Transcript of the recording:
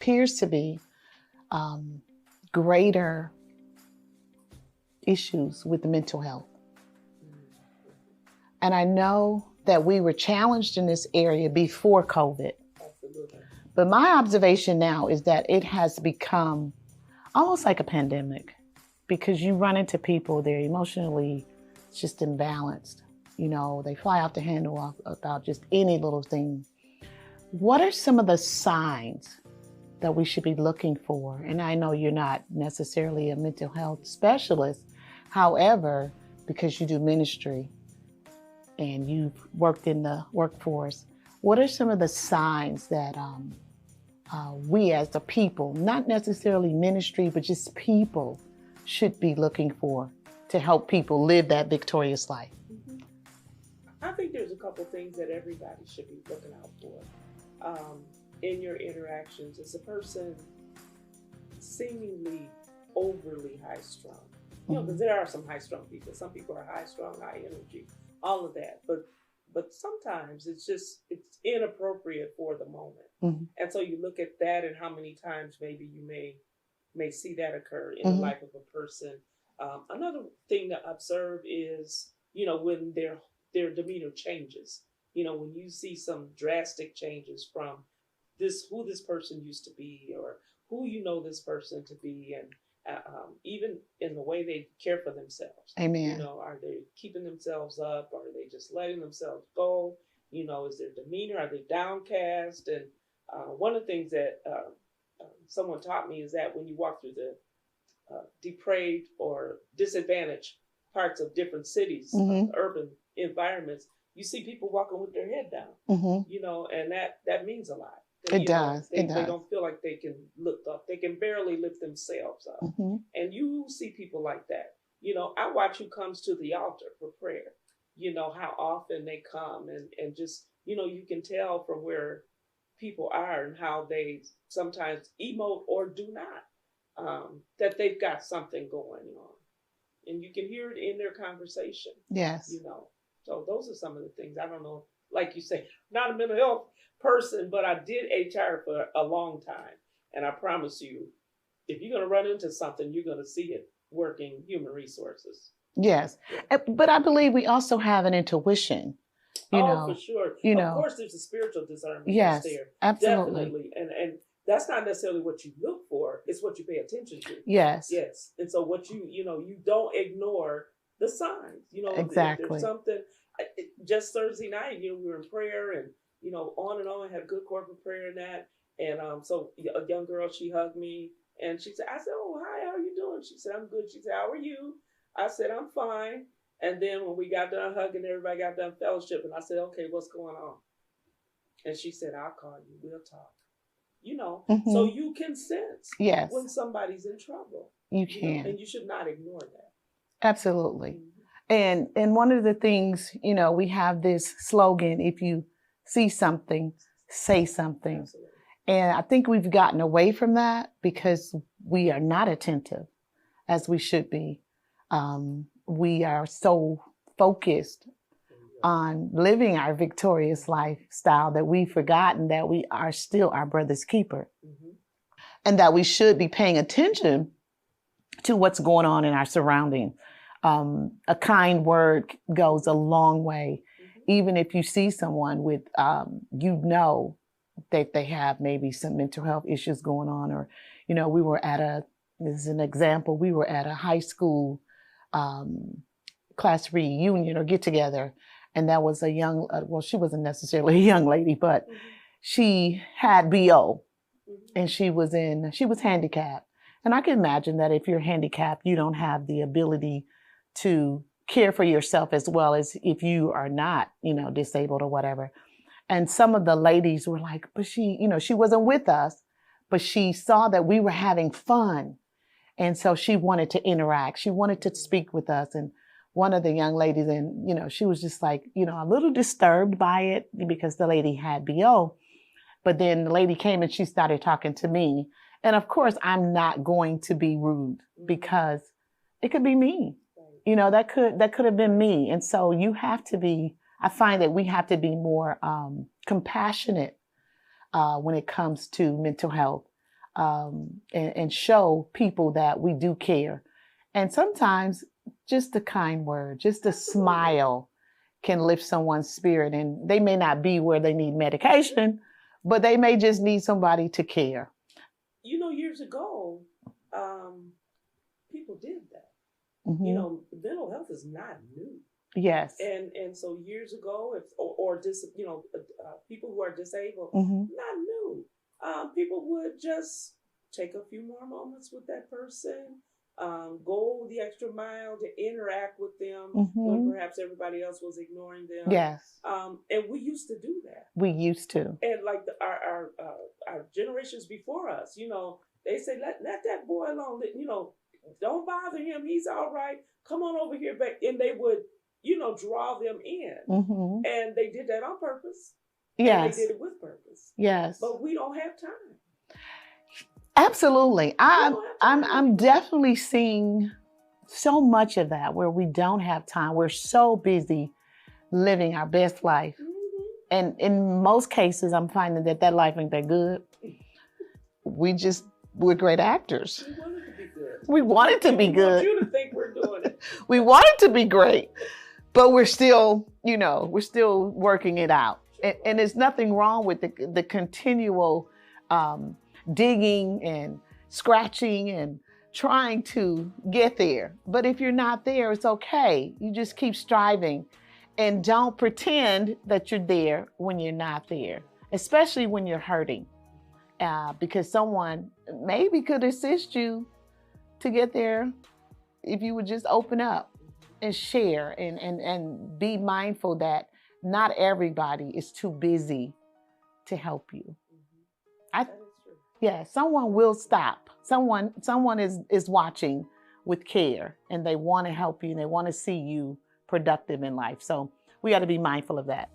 appears to be greater issues with mental health. And I know that we were challenged in this area before COVID. Absolutely. But my observation now is that it has become almost like a pandemic, because you run into people, they're emotionally just imbalanced. You know, they fly off the handle about just any little thing. What are some of the signs that we should be looking for? And I know you're not necessarily a mental health specialist. However, because you do ministry and you've worked in the workforce, what are some of the signs that we as the people, not necessarily ministry, but just people, should be looking for to help people live that victorious life? I think there's a couple things that everybody should be looking out for in your interactions. Is a person seemingly overly high-strung? You know, because there are some high-strung people. Some people are high-strung, high energy, all of that. But sometimes it's inappropriate for the moment. And so you look at that and how many times maybe you may see that occur in the life of a person. Another thing to observe is, you know, when their demeanor changes. You know, when you see some drastic changes from who this person used to be, or who you know this person to be, and even in the way they care for themselves. Amen. You know, are they keeping themselves up? Or are they just letting themselves go? You know, is their demeanor, are they downcast? And one of the things that someone taught me is that when you walk through the depraved or disadvantaged parts of different cities, urban environments, you see people walking with their head down, you know, and that means a lot. It does. They don't feel like they can look up. They can barely lift themselves up. And you see people like that. You know, I watch who comes to the altar for prayer. You know, how often they come and just, you know, you can tell from where people are and how they sometimes emote or do not, that they've got something going on. And you can hear it in their conversation. Yes. You know, so those are some of the things. I don't know, like you say, not a mental health person, but I did HR for a long time. And I promise you, if you're going to run into something, you're going to see it working human resources. Yes. Yeah. But I believe we also have an intuition. You know, for sure. Of course, there's a spiritual discernment yes, that's there. absolutely. Definitely. And that's not necessarily what you look for. It's what you pay attention to. Yes. Yes. And so what you don't ignore the signs. You know, exactly. If there's something, just Thursday night, you know, we were in prayer and, you know, on, had a good corporate prayer and that. And so a young girl, she hugged me and I said, oh, hi, how are you doing? She said, I'm good. She said, how are you? I said, I'm fine. And then when we got done hugging, everybody got done fellowship. And I said, okay, what's going on? And she said, I'll call you. We'll talk. You know, so you can sense when somebody's in trouble. You can. Know, and you should not ignore that. Absolutely. And one of the things, you know, we have this slogan, if you see something, say something. Absolutely. And I think we've gotten away from that because we are not attentive as we should be. We are so focused on living our victorious lifestyle that we've forgotten that we are still our brother's keeper. And that we should be paying attention to what's going on in our surroundings. A kind word goes a long way. Even if you see someone with, you know, that they have maybe some mental health issues going on, or, you know, this is an example, we were at a high school class reunion or get together, and that was a young, well, she wasn't necessarily a young lady, but she had BO, and she was handicapped. And I can imagine that if you're handicapped, you don't have the ability to care for yourself as well as if you are not, you know, disabled or whatever. And some of the ladies were like, but she, you know, she wasn't with us, but she saw that we were having fun. And so she wanted to interact. She wanted to speak with us. And one of the young ladies, and, you know, she was just like, you know, a little disturbed by it because the lady had BO. But then the lady came and she started talking to me. And of course, I'm not going to be rude because it could be me. You know, that could have been me. And so you have to be, I find that we have to be more compassionate when it comes to mental health. and show people that we do care. And sometimes just a kind word, just a smile can lift someone's spirit. And they may not be where they need medication, but they may just need somebody to care. Years ago, people did that. Mm-hmm. Mental health is not new. Yes. And so years ago, people who are disabled, Mm-hmm. not new. People would just take a few more moments with that person, go the extra mile to interact with them when perhaps everybody else was ignoring them. Yes. And we used to do that. We used to. And like our generations before us, they say, let that boy alone. Don't bother him. He's all right. Come on over here back. And they would, draw them in. Mm-hmm. And they did that on purpose. Yes. And they did it with purpose. Yes. But we don't have time. Absolutely. I'm definitely seeing so much of that where we don't have time. We're so busy living our best life. Mm-hmm. And in most cases, I'm finding that life ain't that good. We're great actors. We want it to be good. We want it to be good. We want you to think we're doing it. We want it to be great, but we're still working it out. And there's nothing wrong with the continual digging and scratching and trying to get there. But if you're not there, it's okay. You just keep striving and don't pretend that you're there when you're not there, especially when you're hurting, because someone maybe could assist you to get there if you would just open up and share and be mindful that not everybody is too busy to help you. That is true. Yeah, someone will stop. Someone is watching with care, and they want to help you and they want to see you productive in life. So we got to be mindful of that.